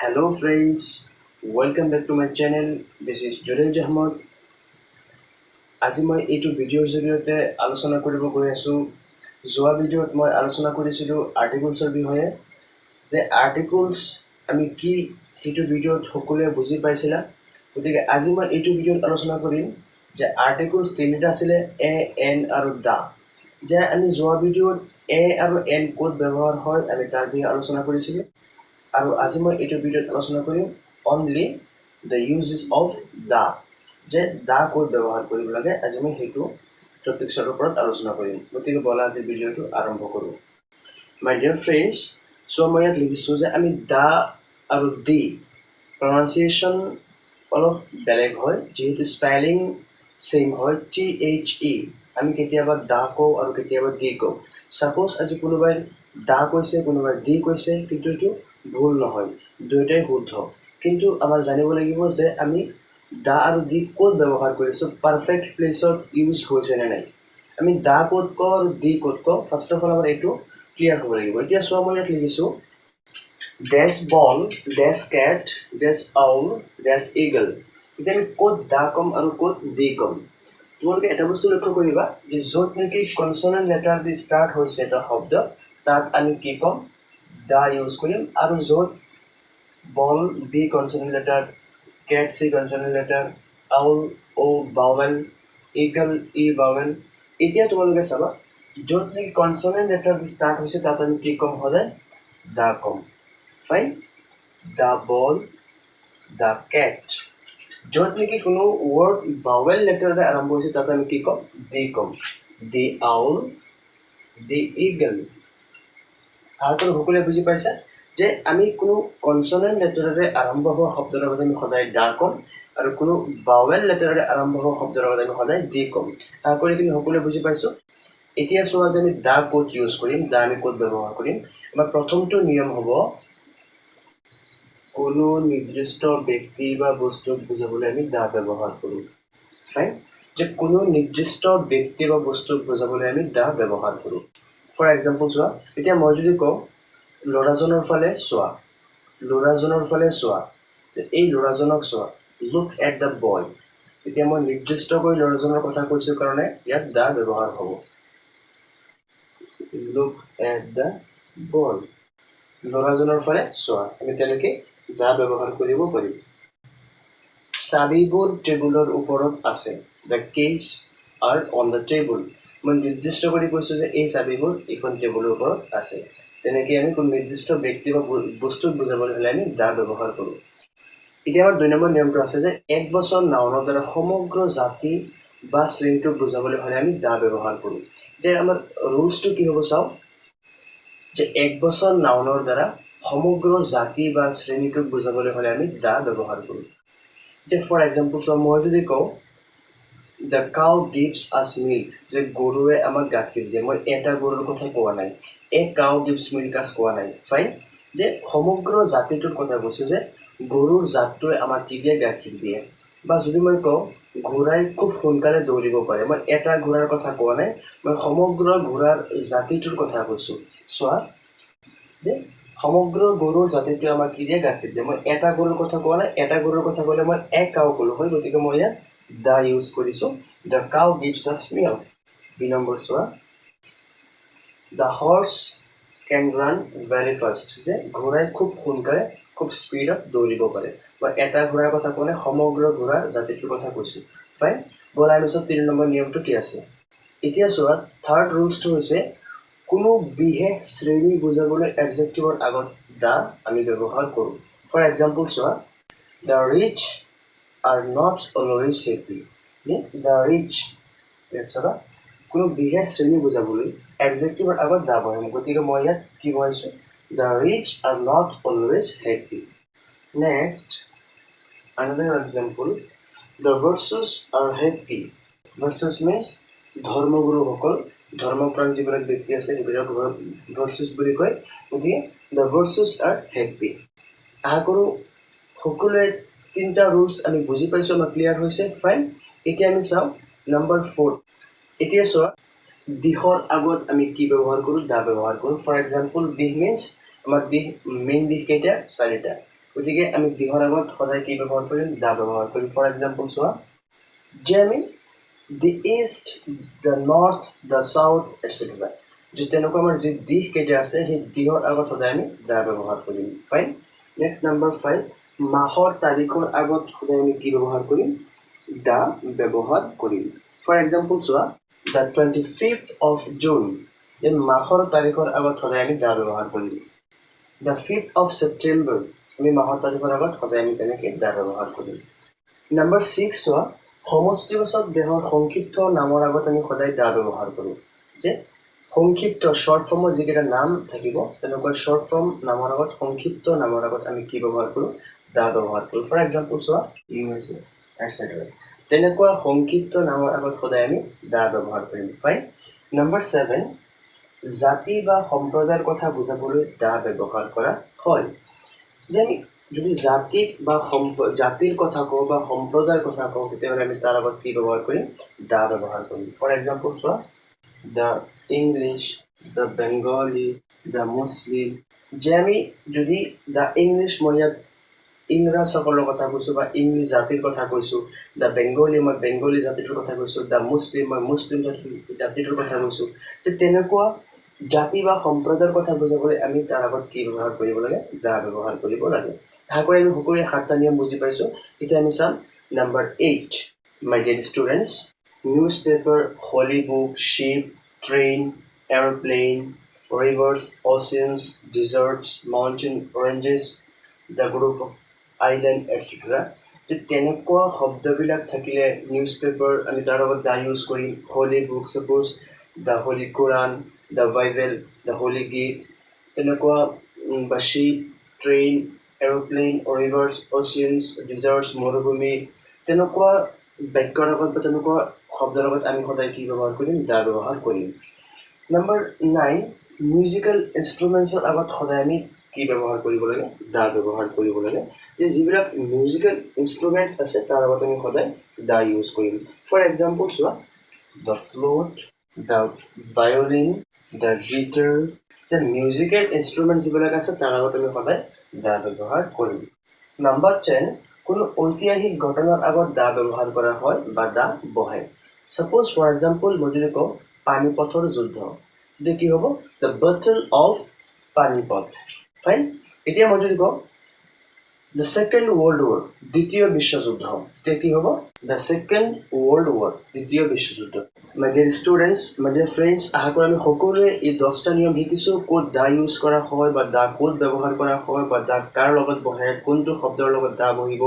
Hello friends, welcome back to my channel. This is Junaid Ahmed. আজি মই এইটো ভিডিঅ'ৰ জৰিয়তে আলোচনা কৰিব গৈ আছোঁ। যোৱা ভিডিঅ'ত মই আলোচনা কৰিছিলোঁ আৰ্টিকলছৰ বিষয়ে, যে আৰ্টিকলছ আমি কি সেইটো ভিডিঅ'ত সকলোৱে বুজি পাইছিলা। গতিকে আজি মই এইটো ভিডিঅ'ত আলোচনা কৰিম যে আৰ্টিকলছ তিনিটা আছিলে, এ, এন আৰু দা। যে আমি যোৱা ভিডিঅ'ত এ আৰু এন ক'ত ব্যৱহাৰ হয় আমি তাৰ বিষয়ে আলোচনা কৰিছিলোঁ, আৰু আজি মই এইটো ভিডিঅ'ত আলোচনা কৰিম only the uses of the, যে দা ক'ত ব্যৱহাৰ কৰিব লাগে। আজি মই সেইটো টপিকছৰ ওপৰত আলোচনা কৰিম। গতিকে বলা আজি ভিডিঅ'টো আৰম্ভ কৰোঁ। মাই ডিয়াৰ ফ্ৰেণ্ডছ, চ' মই ইয়াত লিখিছোঁ যে আমি দা আৰু দি প্ৰনাউন্সিয়েশ্যন অলপ বেলেগ হয়, যিহেতু স্পেলিং ছেইম হয়, THE। আমি কেতিয়াবা দা কওঁ আৰু কেতিয়াবা দি কওঁ। ছাপ'জ আজি কোনোবাই দা কৈছে, কোনোবাই দি কৈছে, কিন্তু এইটো ভুল নহয়, দুয়োটাই শুদ্ধ। কিন্তু আমাৰ জানিব লাগিব যে আমি দা আৰু দি ক'ত ব্যৱহাৰ কৰিছোঁ, পাৰফেক্ট প্লেচত ইউজ হৈছে নে নাই। আমি দা ক'ত কওঁ আৰু দি ক'ত কওঁ, ফাৰ্ষ্ট অফ অল আমাৰ এইটো ক্লিয়াৰ হ'ব লাগিব। এতিয়া চোৱা, মই ইয়াত লিখিছোঁ ডেছ বল, ডেছ কেট, ডেছ আউল, ডেছ ইগল। এতিয়া আমি ক'ত দা ক'ম আৰু ক'ত দি ক'ম। তোমালোকে এটা বস্তু লক্ষ্য কৰিবা যে য'ত নেকি কনচনেণ্ট লেটাৰ দি ষ্টাৰ্ট হৈছে এটা শব্দ, তাত আমি কি ক'ম, দা ইউজ কৰিম। আৰু য'ত বল বি কনচনেণ্ট লেটাৰ, কেট সি কনচনেণ্ট লেটাৰ, আউল অ বাৱেল, ইগল ই বাৱেল। এতিয়া তোমালোকে চাবা য'ত নেকি কনচনেণ্ট লেটাৰ দি ষ্টাৰ্ট হৈছে তাত আমি কি ক'ম, সদায় দা ক'ম। ফাইন, দা বল, দা কেট। য'ত নেকি কোনো ৱৰ্ড বাৱেল লেটাৰেৰে আৰম্ভ হৈছে তাত আমি কি ক'ম, দি ক'ম। দি আউল, দি ইগল। আহত সকলোৱে বুজি পাইছা যে আমি কোনো কনচনেণ্ট লেটাৰেৰে আৰম্ভ হোৱা শব্দৰ লগত আমি সদায় দা ক'ম, আৰু কোনো বাৱেল লেটাৰেৰে আৰম্ভ হোৱা শব্দৰ লগত আমি সদায় দি ক'ম। আশা কৰি কিন্তু সকলোৱে বুজি পাইছোঁ। এতিয়া চোৱা যে আমি দা ক'ত ইউজ কৰিম, দা আমি ক'ত ব্যৱহাৰ কৰিম। আমাৰ প্ৰথমটো নিয়ম হ'ব, কোনো নিৰ্দিষ্ট ব্যক্তি বা বস্তুক বুজাবলৈ আমি দা ব্যৱহাৰ কৰোঁ। ফাইন, যে কোনো নিৰ্দিষ্ট ব্যক্তি বা বস্তুক বুজাবলৈ আমি দা ব্যৱহাৰ কৰোঁ। ফৰ এক্সাম্পল চোৱা, এতিয়া মই যদি কওঁ ল'ৰাজনৰ ফালে চোৱা, ল'ৰাজনৰ ফালে চোৱা, যে এই ল'ৰাজনক চোৱা, লুক এট দ্য বয়। এতিয়া মই নিৰ্দিষ্টকৈ ল'ৰাজনৰ কথা কৈছোঁ কাৰণে ইয়াত দা ব্যৱহাৰ হ'ব। লুক এট দ্য বয়, ল'ৰাজনৰ ফালে চোৱা, আমি তেনেকৈ দা ব্যৱহাৰ কৰিব পাৰিম। চাবিবোৰ টেবুলৰ ওপৰত আছে, the cage R on the table. মই নিৰ্দিষ্ট কৰি কৈছোঁ যে এই চাবিবোৰ এইখন টেবুলৰ ওপৰত আছে। তেনেকৈ আমি কোনো নিৰ্দিষ্ট ব্যক্তি বা বস্তুক বুজাবলৈ হ'লে আমি দা ব্যৱহাৰ কৰোঁ। এতিয়া আমাৰ 2 নম্বৰ নিয়মটো আছে যে এক বচন নাউনৰ দ্বাৰা সমগ্ৰ জাতি বা শ্ৰেণীটোক বুজাবলৈ হ'লে আমি দা ব্যৱহাৰ কৰোঁ। এতিয়া আমাৰ ৰুলছটো কি হ'ব চাওঁ, যে এক বচন নাউনৰ দ্বাৰা সমগ্ৰ জাতি বা শ্ৰেণীটোক বুজাবলৈ হ'লে আমি দা ব্যৱহাৰ কৰোঁ। এতিয়া ফৰ এক্সাম্পল চোৱা, মই যদি কওঁ the cow gives us milk, যে গৰুৱে আমাক গাখীৰ দিয়ে, মই এটা গৰুৰ কথা কোৱা নাই, এ কাউ গিভছ মিল্ক আছ কোৱা নাই। ফাইন, যে সমগ্ৰ জাতিটোৰ কথা কৈছোঁ, যে গৰুৰ জাতটোৱে আমাক কি দিয়ে, গাখীৰ দিয়ে। বা যদি মই কওঁ ঘোঁৰাই খুব সোনকালে দৌৰিব পাৰে, মই এটা ঘোঁৰাৰ কথা কোৱা নাই, মই সমগ্ৰ ঘোঁৰাৰ জাতিটোৰ কথা কৈছোঁ। চোৱা, যে সমগ্ৰ গৰুৰ জাতিটোৱে আমাক কি দিয়ে, গাখীৰ দিয়ে। মই এটা গৰুৰ কথা কোৱা নাই, এটা গৰুৰ কথা ক'লে মই এক কাউ ক'লোঁ হয়, গতিকে মই ইয়াত দা ইউজ কৰিছোঁ। The cow gives us milk. 2 number চোৱা, the horse can run very fast, যে ঘোঁৰাই খুব সোনকালে খুব স্পীডত দৌৰিব পাৰে। মই এটা ঘোঁৰাৰ কথা কোৱা নাই, সমগ্ৰ ঘোঁৰাৰ জাতিটোৰ কথা কৈছোঁ। ফাইন, বলা আমি চব 3 নম্বৰ নিয়মটো কি আছে। এতিয়া চোৱা, থাৰ্ড ৰুলছটো হৈছে কোনো বিশেষ শ্ৰেণী বুজাবলৈ এডজেক্টিভৰ আগত দা আমি ব্যৱহাৰ কৰোঁ। ফৰ এক্সাম্পল চোৱা, the rich are not always happy. The rich, চাবা কোনো বিশেষ শ্ৰেণী বুজাবলৈ এডজেক্টিভৰ আগত দা বহাম, গতিকে মই ইয়াত কি বহাইছোঁ, the rich are not always happy. Next, another example, the verses are happy. Verses means ধৰ্মগুৰুসকল, ধৰ্মপ্ৰাণ যিবিলাক ব্যক্তি আছে সেইবিলাক ভাৰ্চেছ বুলি কয়। গতিকে দ্য ভাৰ্চেছ আৰ হেপী। আশা কৰোঁ সকলোৱে 3টা ৰুলছ আমি বুজি পাইছোঁ, আমাৰ ক্লিয়াৰ হৈছে। ফাইন, এতিয়া আমি চাওঁ নম্বৰ 4। এতিয়া চোৱা, দিশৰ আগত আমি কি ব্যৱহাৰ কৰোঁ, দা ব্যৱহাৰ কৰোঁ। ফৰ এক্সাম্পল, দিশ মিনছ আমাৰ দিশ, মেইন দিশ কেইটা, 4টা। গতিকে আমি দিহৰ আগত সদায় কি ব্যৱহাৰ কৰিম দা ব্যৱহাৰ কৰিম ফৰ এক্সাম্পল চোৱা যে আমি the east the north the south etc যে তেনেকুৱা আমাৰ যে দিশ কেইটা আছে সেই দিহৰ আগত সদায় আমি দা ব্যৱহাৰ কৰিম ফাইন নেক্সট নাম্বাৰ 5 মাহৰ তাৰিখৰ আগত সদায় আমি কি ব্যৱহাৰ কৰিম দা ব্যৱহাৰ কৰিম ফৰ এক্সাম্পল চোৱা the 25th of June এই মাহৰ তাৰিখৰ আগত সদায় আমি দা ব্যৱহাৰ কৰিম the 5th of September আমি মাহৰ তাৰিখৰ আগত সদায় আমি তেনেকৈ দা ব্যৱহাৰ কৰিম নাম্বাৰ 6 চোৱা সমষ্টিবাচক দেহৰ সংক্ষিপ্ত নামৰ আগত আমি সদায় দা ব্যৱহাৰ কৰোঁ যে সংক্ষিপ্ত শৰ্ট ফৰ্মৰ যিকেইটা নাম থাকিব তেনেকুৱা শৰ্ট ফৰ্ম নামৰ আগত সংক্ষিপ্ত নামৰ আগত আমি কি ব্যৱহাৰ কৰোঁ দা ব্যৱহাৰ কৰোঁ ফৰ এক্সাম্পল চোৱা USA etc তেনেকুৱা সংক্ষিপ্ত নামৰ আগত সদায় আমি দা ব্যৱহাৰ কৰিম ফাইন নাম্বাৰ 7 জাতি বা সম্প্ৰদায়ৰ কথা বুজাবলৈ দা ব্যৱহাৰ কৰা হয় যে আমি যদি জাতি বা জাতিৰ কথা কওঁ বা সম্প্ৰদায়ৰ কথা কওঁ তেতিয়াহ'লে আমি তাৰ আগত কি ব্যৱহাৰ কৰিম দা ব্যৱহাৰ কৰিম ফৰ এক্সাম্পল চোৱা the English the Bengali the Muslim যে আমি যদি দ্য ইংলিছ মই ইয়াত ইংৰাজসকলৰ কথা কৈছোঁ বা ইংলিছ জাতিৰ কথা কৈছোঁ দ্য বেংগলী মই বেংগলী জাতিটোৰ কথা কৈছোঁ দ্য মুছলিম মই মুছলিম জাতিটোৰ কথা কৈছোঁ তেনেকুৱা জাতি বা সম্প্ৰদায়ৰ কথা বুজাবলৈ আমি তাৰ আগত কি ব্যৱহাৰ কৰিব লাগে দা ব্যৱহাৰ কৰিব লাগে আশা কৰি আমি সকলোৱে 7টা নিয়ম বুজি পাইছোঁ এতিয়া আমি চাম number 8 my dear students newspaper holy book ship train aeroplane rivers oceans deserts mountain oranges the group of island etcetera তেনেকুৱা শব্দবিলাক থাকিলে নিউজপেপাৰ আমি তাৰ লগত দা ইউজ কৰিম হলি বুক ছাপ'জ the holy Koran the Bible the holy Gita তেনেকুৱা বা ship train aeroplane rivers oceans deserts মৰুভূমি তেনেকুৱা বাক্যৰ লগত বা তেনেকুৱা শব্দৰ লগত আমি সদায় কি ব্যৱহাৰ কৰিম দা ব্যৱহাৰ কৰিম নাম্বাৰ 9 মিউজিকেল ইনষ্ট্ৰুমেণ্টছৰ আগত সদায় আমি কি ব্যৱহাৰ কৰিব লাগে দা ব্যৱহাৰ কৰিব লাগে যে যিবিলাক মিউজিকেল ইনষ্ট্ৰুমেণ্টছ আছে তাৰ আগত আমি সদায় দা ইউজ কৰিম ফৰ এক্সাম্পল চোৱা the flute the violin the guitar যে মিউজিকেল ইনষ্ট্ৰুমেণ্টছ যিবিলাক আছে তাৰ আগত আমি সদায় দা ব্যৱহাৰ কৰিম নাম্বাৰ 10 কোনো ঐতিহাসিক ঘটনাৰ আগত দা ব্যৱহাৰ কৰা হয় বা দা বহায় ছাপ'জ ফৰ এক্সাম্পল মই যদি কওঁ পানিপথৰ যুদ্ধ এতিয়া কি হ'ব the battle of Panipat fine এতিয়া মই যদি কওঁ দ্য ছেকেণ্ড ৱৰ্ল্ড ৱাৰ দ্বিতীয় বিশ্বযুদ্ধ এতিয়া কি হ'ব দ্য ছেকেণ্ড ৱৰ্ল্ড ৱাৰ দ্বিতীয় বিশ্বযুদ্ধ my dear students my dear friends আশা কৰি আমি সকলোৱে এই 10টা নিয়ম শিকিছোঁ ক'ত দা ইউজ কৰা হয় বা দা ক'ত ব্যৱহাৰ কৰা হয় বা দা কাৰ লগত বহে কোনটো শব্দৰ লগত দা বহিব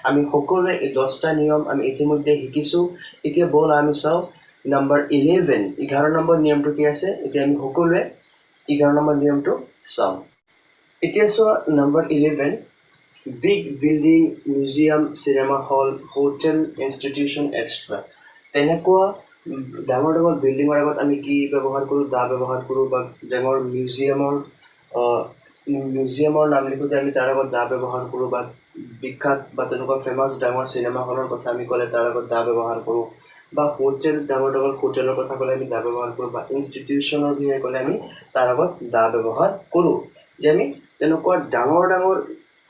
আমি সকলোৱে এই 10টা নিয়ম আমি ইতিমধ্যে শিকিছোঁ এতিয়া ব'ল আমি চাওঁ নাম্বাৰ 11 নম্বৰ নিয়মটো কি আছে এতিয়া আমি সকলোৱে 11 নম্বৰ নিয়মটো চাওঁ এতিয়া চোৱা number 11 big building museum cinema hall hotel institution etc তেনেকুৱা ডাঙৰ ডাঙৰ বিল্ডিঙৰ আগত আমি কি ব্যৱহাৰ কৰোঁ দা ব্যৱহাৰ কৰোঁ বা ডাঙৰ মিউজিয়ামৰ নাম লিখোঁতে আমি তাৰ আগত দা ব্যৱহাৰ কৰোঁ বা বিখ্যাত বা তেনেকুৱা ফেমাছ ডাঙৰ চিনেমা হলৰ কথা আমি ক'লে তাৰ আগত দা ব্যৱহাৰ কৰোঁ বা হোটেল ডাঙৰ ডাঙৰ হোটেলৰ কথা ক'লে আমি দা ব্যৱহাৰ কৰোঁ বা ইনষ্টিটিউশ্যনৰ বিষয়ে ক'লে আমি তাৰ আগত দা ব্যৱহাৰ কৰোঁ যে আমি তেনেকুৱা ডাঙৰ ডাঙৰ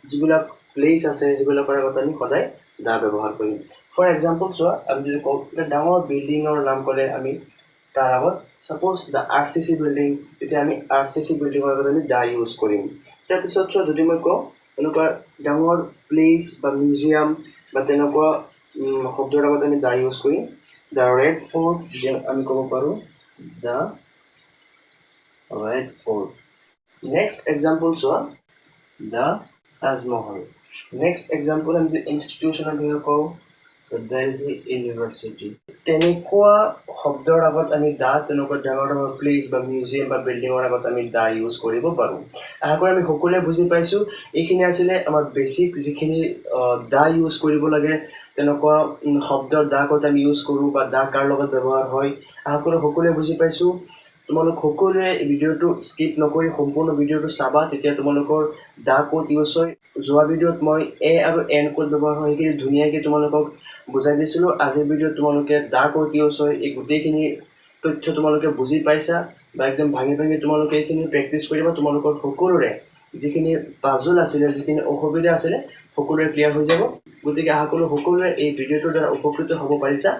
যিবিলাক প্লেচ আছে সেইবিলাকৰ আগত আমি সদায় দা ব্যৱহাৰ কৰিম ফৰ এক্সাম্পল চোৱা আমি যদি কওঁ এটা ডাঙৰ বিল্ডিঙৰ নাম ক'লে আমি তাৰ আগত ছাপ'জ দ্য RCC বিল্ডিং তেতিয়া আমি RCC বিল্ডিঙৰ আগত আমি দা ইউজ কৰিম তাৰপিছত চোৱা যদি মই কওঁ এনেকুৱা ডাঙৰ প্লেচ বা মিউজিয়াম বা তেনেকুৱা শব্দৰ আগত আমি দা ইউজ কৰিম দ্য ৰেড ফৰ্ট যে আমি ক'ব পাৰোঁ the red fort next example চোৱা দ্য তাজমহল নেক্সট এক্সাম্পল আমি ইনষ্টিটিউশ্যনৰ বিষয়ে কওঁ দিল্লী ইউনিভাৰ্চিটি তেনেকুৱা শব্দৰ আগত আমি দা তেনেকুৱা ডাঙৰ ডাঙৰ প্লেচ বা মিউজিয়াম বা বিল্ডিঙৰ আগত আমি দা ইউজ কৰিব পাৰোঁ আশা কৰি আমি সকলোৱে বুজি পাইছোঁ এইখিনি আছিলে আমাৰ বেছিক যিখিনি দা ইউজ কৰিব লাগে তেনেকুৱা শব্দৰ দা ক'ত আমি ইউজ কৰোঁ বা দা কাৰ লগত ব্যৱহাৰ হয় আশা কৰি সকলোৱে বুজি পাইছোঁ তোমালোক সকলোৱে ভিডিঅ'টো স্কিপ নকৰি সম্পূৰ্ণ ভিডিঅ'টো চাবা তেতিয়া তোমালোকৰ দা ক'ত ইউজ হয় যোৱা ভিডিঅ'ত মই এ আৰু এন ক'ত ব্যৱহাৰ হয় সেইখিনি ধুনীয়াকৈ তোমালোকক বুজাই দিছিলোঁ আজিৰ ভিডিঅ'ত তোমালোকে দা ক'ত ইউজ হয় এই গোটেইখিনি তথ্য তোমালোকে বুজি পাইছা বা একদম ভাঙি ভাঙি তোমালোকে এইখিনি প্ৰেক্টিছ কৰিবা তোমালোকৰ সকলোৰে যিখিনি পাজল আছিলে যিখিনি অসুবিধা আছিলে সকলোৰে ক্লিয়াৰ হৈ যাব গতিকে আশা কৰোঁ সকলোৰে এই ভিডিঅ'টোৰ দ্বাৰা উপকৃত হ'ব পাৰিছা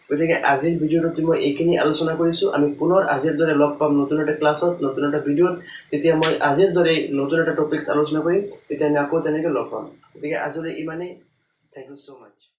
গতিকে আজিৰ ভিডিঅ'টোত মই এইখিনি আলোচনা কৰিছোঁ আমি পুনৰ আজিৰ দৰে লগ পাম নতুন এটা ক্লাছত নতুন এটা ভিডিঅ'ত তেতিয়া মই আজিৰ দৰে নতুন এটা টপিকছ আলোচনা কৰিম তেতিয়া আমি আকৌ তেনেকৈ লগ পাম গতিকে আজিলৈ ইমানেই থ্যাংক ইউ সো মাচ